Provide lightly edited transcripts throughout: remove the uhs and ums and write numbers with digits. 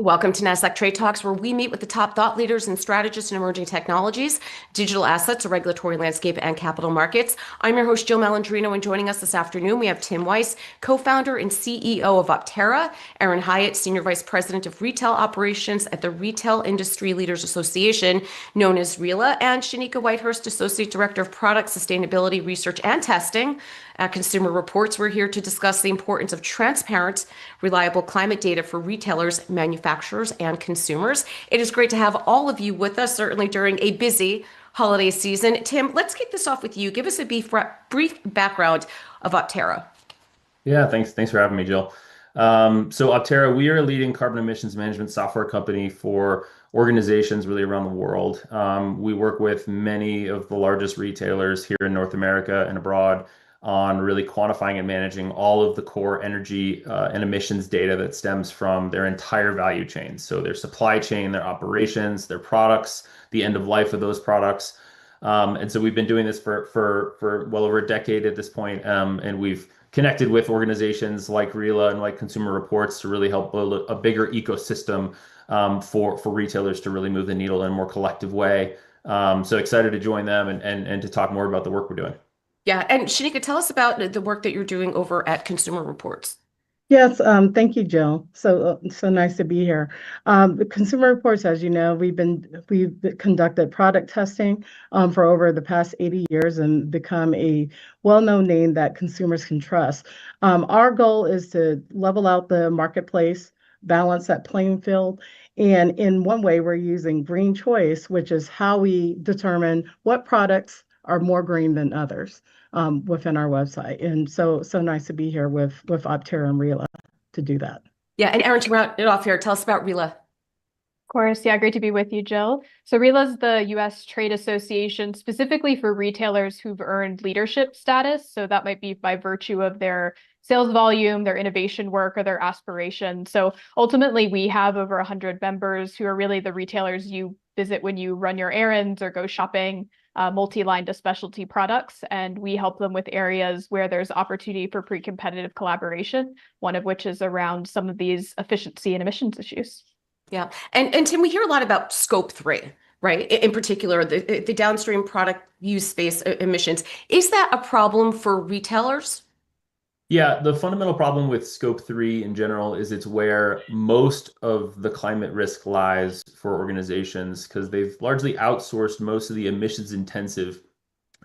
Welcome to Nasdaq TradeTalks, where we meet with the top thought leaders and strategists in emerging technologies, digital assets, the regulatory landscape, and capital markets. I'm your host, Jill Malandrino, and joining us this afternoon, we have Tim Weiss, co-founder and CEO of Optera, Erin Hiatt, Senior Vice President of Retail Operations at the Retail Industry Leaders Association, known as RILA, and Shanika Whitehurst, Associate Director of Product Sustainability Research and Testing at Consumer Reports. We're here to discuss the importance of transparent, reliable climate data for retailers, manufacturers, and consumers. It is great to have all of you with us, certainly during a busy holiday season. Tim, let's kick this off with you. Give us a brief background of Optera. Yeah, thanks for having me, Jill. So Optera, we are a leading carbon emissions management software company for organizations really around the world. We work with many of the largest retailers here in North America and abroad on really quantifying and managing all of the core energy and emissions data that stems from their entire value chain. So their supply chain, their operations, their products, the end of life of those products. And so we've been doing this for well over a decade at this point, and we've connected with organizations like RILA and like Consumer Reports to really help build a bigger ecosystem for retailers to really move the needle in a more collective way. So excited to join them and to talk more about the work we're doing. Yeah, and Shanika, tell us about the work that you're doing over at Consumer Reports. Yes, thank you, Jill. So nice to be here. The Consumer Reports, as you know, we've conducted product testing for over the past 80 years and become a well-known name that consumers can trust. Our goal is to level out the marketplace, balance that playing field. And in one way, we're using green choice, which is how we determine what products are more green than others within our website. And so nice to be here with Optera and RILA to do that. Yeah, and Erin, to round it off here, tell us about RILA. Of course, yeah, great to be with you, Jill. So RILA is the U.S. trade association specifically for retailers who've earned leadership status. So that might be by virtue of their sales volume, their innovation work, or their aspiration. So ultimately, we have over 100 members who are really the retailers you visit when you run your errands or go shopping, multi-line to specialty products, and we help them with areas where there's opportunity for pre-competitive collaboration, one of which is around some of these efficiency and emissions issues. Yeah, and Tim, we hear a lot about Scope 3, right? In particular, the downstream product use space emissions. Is that a problem for retailers? Yeah, the fundamental problem with Scope 3 in general is it's where most of the climate risk lies for organizations because they've largely outsourced most of the emissions intensive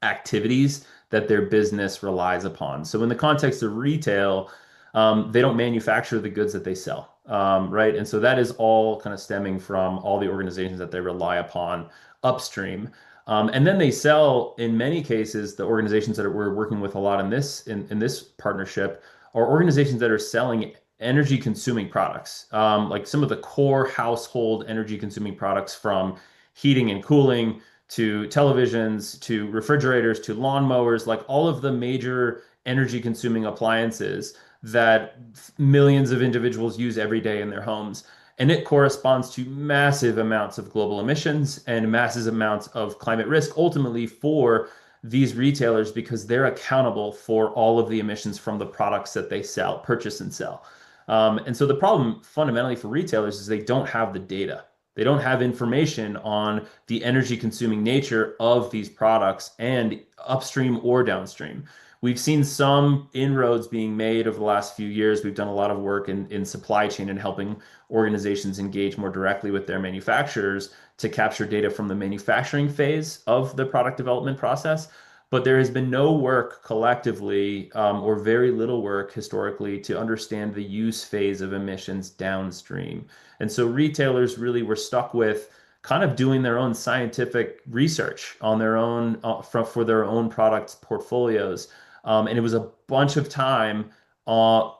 activities that their business relies upon. So in the context of retail, they don't manufacture the goods that they sell, right? And so that is all kind of stemming from all the organizations that they rely upon upstream. And then they sell, in many cases, the organizations that we're working with a lot in this partnership are organizations that are selling energy consuming products, like some of the core household energy consuming products from heating and cooling to televisions, to refrigerators, to lawnmowers, like all of the major energy consuming appliances that millions of individuals use every day in their homes. And it corresponds to massive amounts of global emissions and massive amounts of climate risk, ultimately for these retailers, because they're accountable for all of the emissions from the products that they sell, purchase and sell. And so the problem fundamentally for retailers is they don't have the data. They don't have information on the energy consuming nature of these products and upstream or downstream. We've seen some inroads being made over the last few years. We've done a lot of work in supply chain and helping organizations engage more directly with their manufacturers to capture data from the manufacturing phase of the product development process. But there has been no work collectively or very little work historically to understand the use phase of emissions downstream. And so retailers really were stuck with kind of doing their own scientific research on their own for their own product portfolios. And it was a bunch of time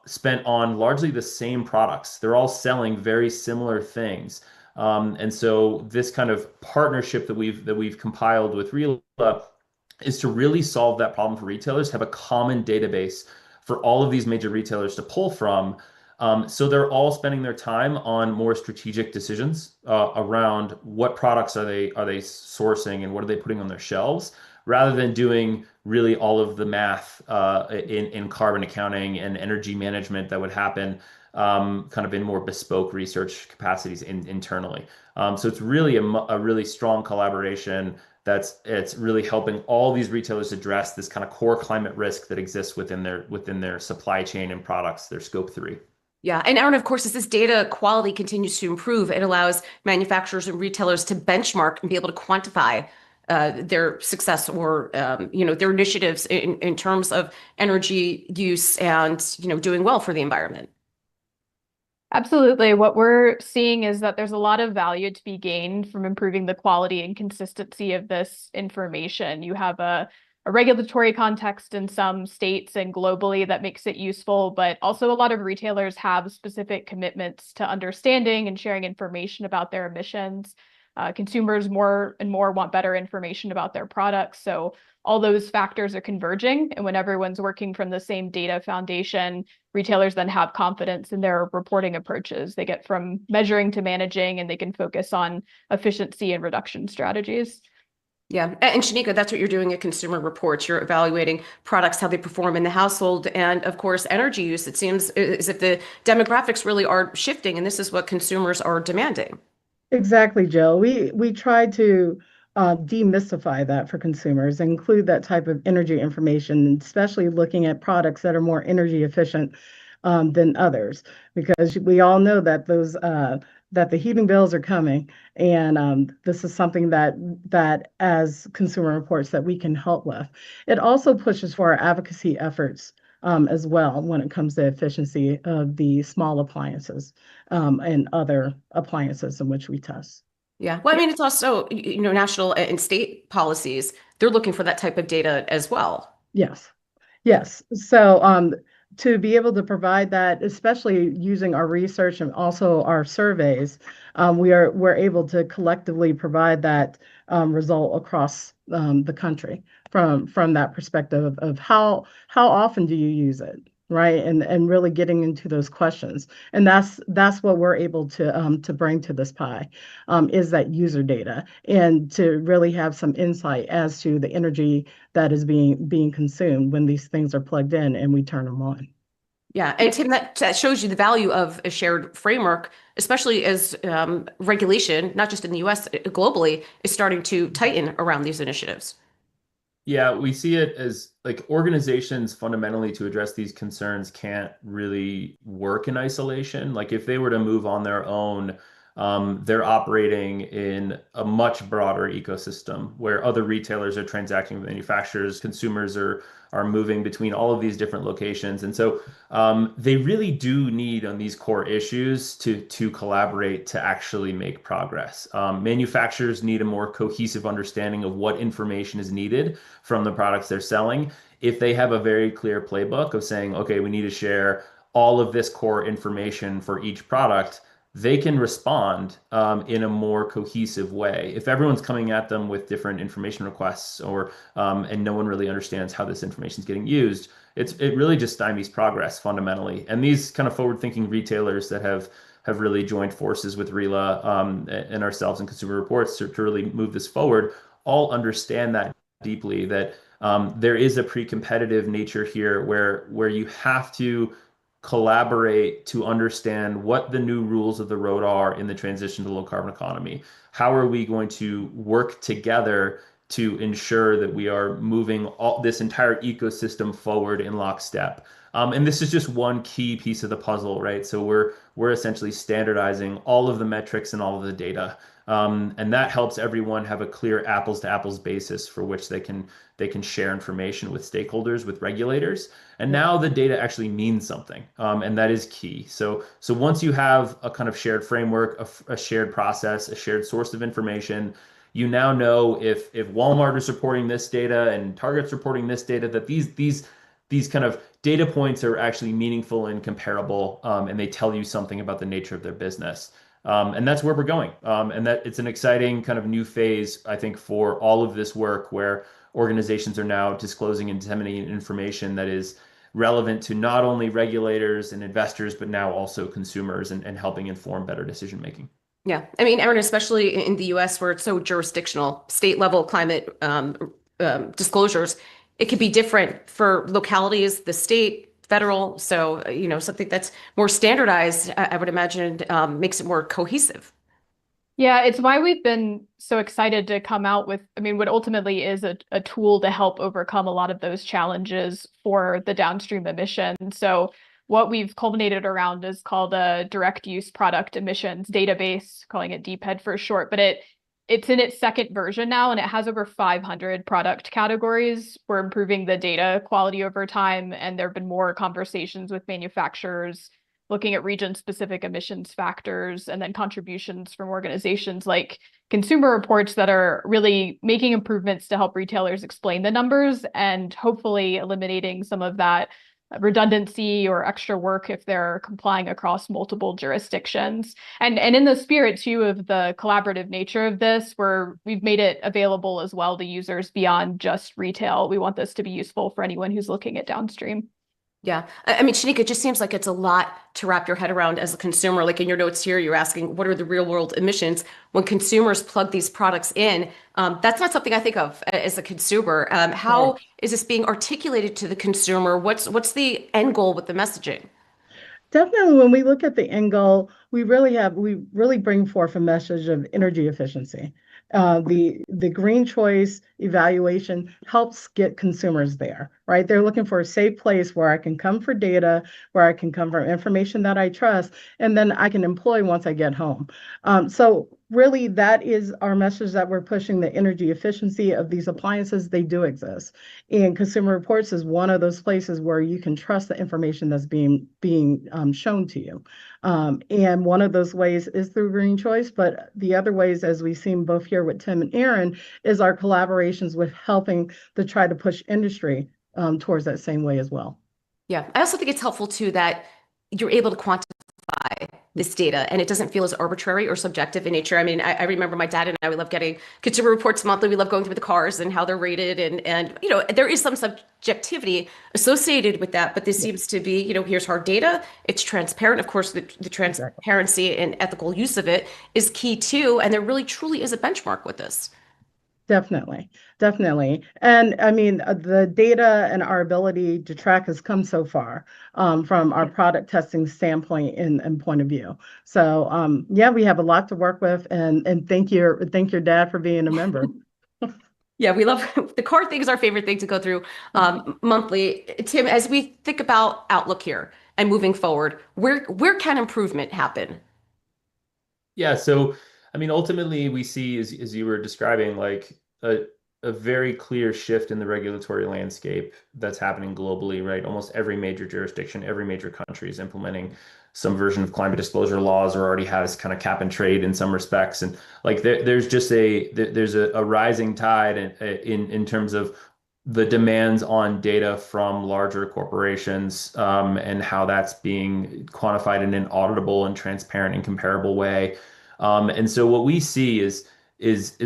spent on largely the same products. They're all selling very similar things. And so this kind of partnership that we've compiled with RILA is to really solve that problem for retailers, have a common database for all of these major retailers to pull from. So they're all spending their time on more strategic decisions around what products are they sourcing and what are they putting on their shelves, rather than doing really all of the math in carbon accounting and energy management that would happen kind of in more bespoke research capacities internally. So it's really a really strong collaboration it's really helping all these retailers address this kind of core climate risk that exists within their supply chain and products, their scope 3. Yeah. And Erin, of course, as this data quality continues to improve, it allows manufacturers and retailers to benchmark and be able to quantify their success or their initiatives in terms of energy use and doing well for the environment. Absolutely. What we're seeing is that there's a lot of value to be gained from improving the quality and consistency of this information. You have a regulatory context in some states and globally that makes it useful, but also a lot of retailers have specific commitments to understanding and sharing information about their emissions. Consumers more and more want better information about their products. So all those factors are converging. And when everyone's working from the same data foundation, retailers then have confidence in their reporting approaches. They get from measuring to managing, and they can focus on efficiency and reduction strategies. Yeah. And Shanika, that's what you're doing at Consumer Reports. You're evaluating products, how they perform in the household, and of course, energy use. It seems as if the demographics really are shifting, and this is what consumers are demanding. Exactly, Jill. We try to demystify that for consumers, include that type of energy information, especially looking at products that are more energy efficient than others, because we all know that that the heating bills are coming, and this is something that as Consumer Reports that we can help with. It also pushes for our advocacy efforts as well when it comes to efficiency of the small appliances and other appliances in which we test. Yeah. Well, I mean, it's also, national and state policies. They're looking for that type of data as well. Yes. Yes. So to be able to provide that, especially using our research and also our surveys, we're able to collectively provide that result across the country from that perspective of how often do you use it, right? And really getting into those questions. And that's what we're able to bring to this pie is that user data and to really have some insight as to the energy that is being consumed when these things are plugged in and we turn them on. Yeah. And Tim, that shows you the value of a shared framework, especially as regulation, not just in the US, globally, is starting to tighten around these initiatives. Yeah, we see it as like organizations fundamentally to address these concerns can't really work in isolation. Like if they were to move on their own, they're operating in a much broader ecosystem where other retailers are transacting with manufacturers, consumers are moving between all of these different locations. And so they really do need on these core issues to collaborate to actually make progress. Manufacturers need a more cohesive understanding of what information is needed from the products they're selling. If they have a very clear playbook of saying, okay, we need to share all of this core information for each product, they can respond in a more cohesive way. If everyone's coming at them with different information requests and no one really understands how this information is getting used, it really just stymies progress fundamentally. And these kind of forward-thinking retailers that have really joined forces with RILA and ourselves and Consumer Reports to really move this forward all understand that deeply, that there is a pre-competitive nature here where you have to collaborate to understand what the new rules of the road are in the transition to low carbon economy. How are we going to work together to ensure that we are moving this entire ecosystem forward in lockstep? And this is just one key piece of the puzzle, right? So we're essentially standardizing all of the metrics and all of the data. And that helps everyone have a clear apples to apples basis for which they can share information with stakeholders, with regulators. And now the data actually means something. And that is key. So once you have a kind of shared framework, a shared process, a shared source of information, you now know if Walmart is reporting this data and Target's reporting this data, that these kind of data points are actually meaningful and comparable, and they tell you something about the nature of their business. And that's where we're going. And that it's an exciting kind of new phase, I think, for all of this work where organizations are now disclosing and disseminating information that is relevant to not only regulators and investors, but now also consumers and helping inform better decision making. Yeah. I mean, Erin, especially in the US where it's so jurisdictional, state level climate disclosures, it could be different for localities, the state, federal. So, something that's more standardized, I would imagine, makes it more cohesive. Yeah, it's why we've been so excited to come out with, what ultimately is a tool to help overcome a lot of those challenges for the downstream emission. So what we've culminated around is called a direct use product emissions database, calling it DPED for short, but it's in its second version now, and it has over 500 product categories. We're improving the data quality over time, and there have been more conversations with manufacturers looking at region-specific emissions factors, and then contributions from organizations like Consumer Reports that are really making improvements to help retailers explain the numbers and hopefully eliminating some of that redundancy or extra work if they're complying across multiple jurisdictions. And in the spirit too of the collaborative nature of this, we've made it available as well to users beyond just retail. We want this to be useful for anyone who's looking at downstream. Yeah. I mean, Shanika, it just seems like it's a lot to wrap your head around as a consumer. Like in your notes here, you're asking, what are the real world emissions? When consumers plug these products in, that's not something I think of as a consumer. How is this being articulated to the consumer? What's the end goal with the messaging? Definitely, when we look at the end goal, we really bring forth a message of energy efficiency. The green choice evaluation helps get consumers there, right? They're looking for a safe place where I can come for data, where I can come for information that I trust, and then I can employ once I get home. So really, that is our message that we're pushing, the energy efficiency of these appliances. They do exist. And Consumer Reports is one of those places where you can trust the information that's being shown to you. And one of those ways is through Green Choice, but the other ways, as we've seen both here with Tim and Erin, is our collaborations with helping to try to push industry towards that same way as well. Yeah. I also think it's helpful too that you're able to quantify this data and it doesn't feel as arbitrary or subjective in nature. I mean, I remember my dad and I, we love getting consumer reports monthly. We love going through the cars and how they're rated. And there is some subjectivity associated with that, but this seems to be, here's hard data. It's transparent. Of course, the transparency and ethical use of it is key too. And there really truly is a benchmark with this. Definitely, definitely. And I mean, the data and our ability to track has come so far from our product testing standpoint and point of view. So yeah, we have a lot to work with, and thank your dad for being a member. Yeah, we love the car thing is our favorite thing to go through monthly. Tim, as we think about outlook here and moving forward, where can improvement happen? Yeah, so I mean, ultimately, we see, as you were describing, like a very clear shift in the regulatory landscape that's happening globally, right? Almost every major jurisdiction, every major country is implementing some version of climate disclosure laws or already has kind of cap and trade in some respects. And like there's just there's a rising tide in terms of the demands on data from larger corporations and how that's being quantified in an auditable and transparent and comparable way. And so what we see is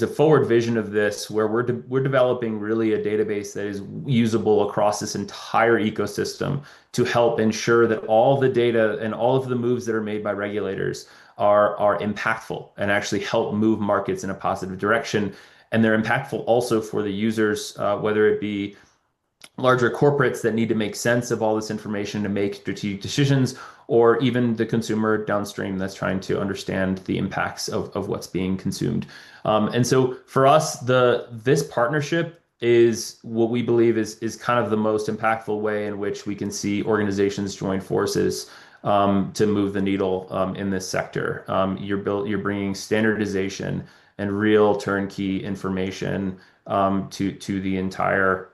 a forward vision of this where we're developing really a database that is usable across this entire ecosystem to help ensure that all the data and all of the moves that are made by regulators are impactful and actually help move markets in a positive direction. And they're impactful also for the users, whether it be larger corporates that need to make sense of all this information to make strategic decisions, or even the consumer downstream that's trying to understand the impacts of what's being consumed. And so for us, this partnership is what we believe is kind of the most impactful way in which we can see organizations join forces to move the needle in this sector. You're bringing standardization and real turnkey information to the entire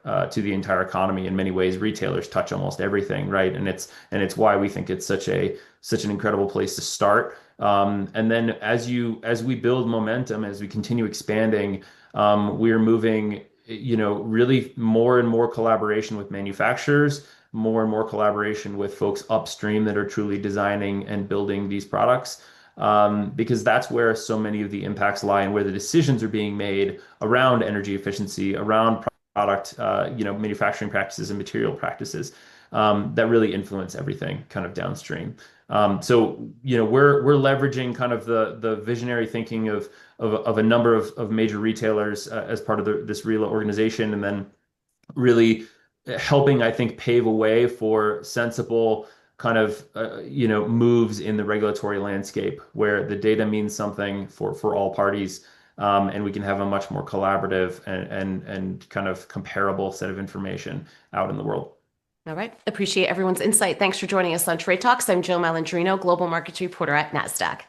economy. In many ways, retailers touch almost everything, right? And it's why we think it's such an incredible place to start. And then as we build momentum, as we continue expanding, we're moving, really more and more collaboration with manufacturers, more and more collaboration with folks upstream that are truly designing and building these products. Because that's where so many of the impacts lie and where the decisions are being made around energy efficiency, around product, manufacturing practices and material practices that really influence everything kind of downstream. So we're leveraging kind of the visionary thinking of a number of major retailers as part of this RILA organization, and then really helping, I think, pave a way for sensible kind of moves in the regulatory landscape where the data means something for all parties, and we can have a much more collaborative and kind of comparable set of information out in the world. All right. Appreciate everyone's insight. Thanks for joining us on Trade Talks. I'm Jill Malandrino, Global Markets Reporter at Nasdaq.